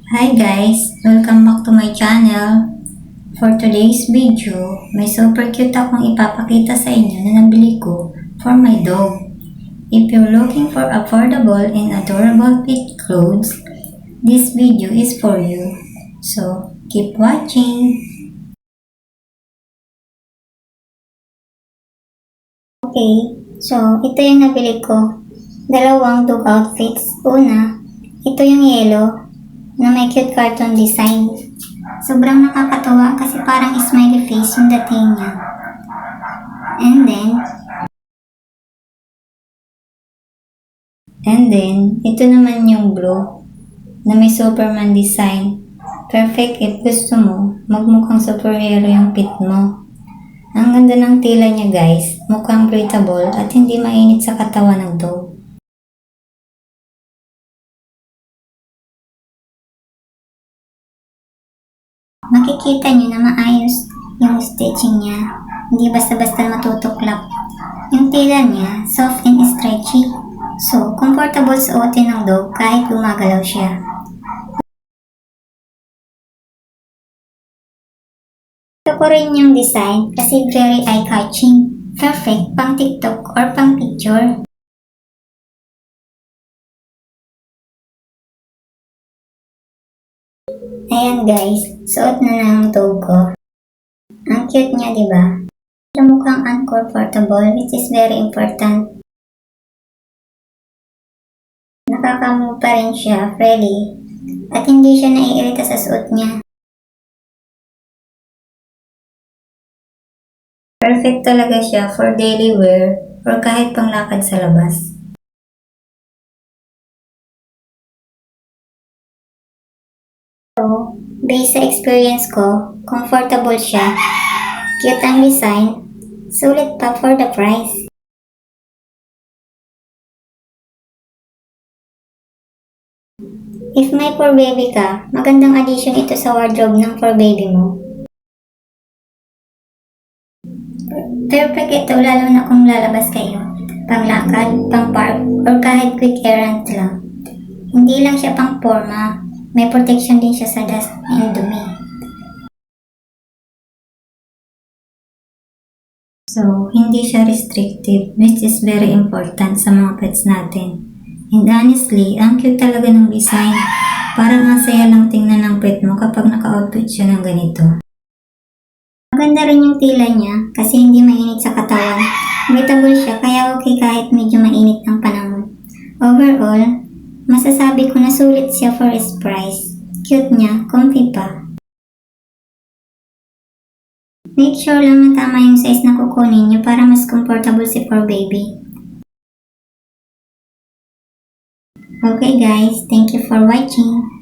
Hi guys! Welcome back to my channel. For today's video, may super cute akong ipapakita sa inyo na nabili ko for my dog. If you're looking for affordable and adorable pet clothes, this video is for you. So, keep watching! Okay, so ito yung nabili ko. Dalawang dog outfits. Una, ito yung yellow na may cute cartoon design. Sobrang nakakatawa kasi parang smiley face yung dating niya. And then, ito naman yung blue na may Superman design. Perfect if gusto mo, magmukhang superhero yung pet mo. Ang ganda ng tila niya guys, mukhang breathable at hindi mainit sa katawan ng dog. Makikita niyo na maayos yung stitching niya, hindi basta-basta matutuklap. Yung tila niya, soft and stretchy, so comfortable suotin ng dog kahit gumagalaw siya. Ito ko rin yung design kasi very eye-catching, perfect pang TikTok or pang picture. Ayan guys, suot na ng dog ko. Ang cute niya, diba? Pero mukhang uncomfortable, which is very important. Nakaka-move pa rin siya, freely, at hindi siya naiirita sa suot niya. Perfect talaga siya for daily wear or kahit panglakad sa labas. So, based sa experience ko, comfortable siya, cute ang design, sulit pa for the price. If may for baby ka, magandang addition ito sa wardrobe ng for baby mo. Perfect ito lalo na kung lalabas kayo, panglakad, pang park, or kahit quick errand lang. Hindi lang siya pang forma, may protection din siya sa dust and dumi. So, hindi siya restrictive, which is very important sa mga pets natin. And honestly, ang cute talaga ng design. Parang masaya lang tingnan ng pet mo kapag naka-outfit siya ng ganito. Maganda rin yung tila niya kasi hindi mainit sa katawan. Breathable siya kaya okay kahit medyo mainit ang panahon. Overall, masasabi ko na sulit siya for its price. Cute niya, comfy pa. Make sure lang na tama yung size na kukunin niyo para mas comfortable si for baby. Okay guys, thank you for watching.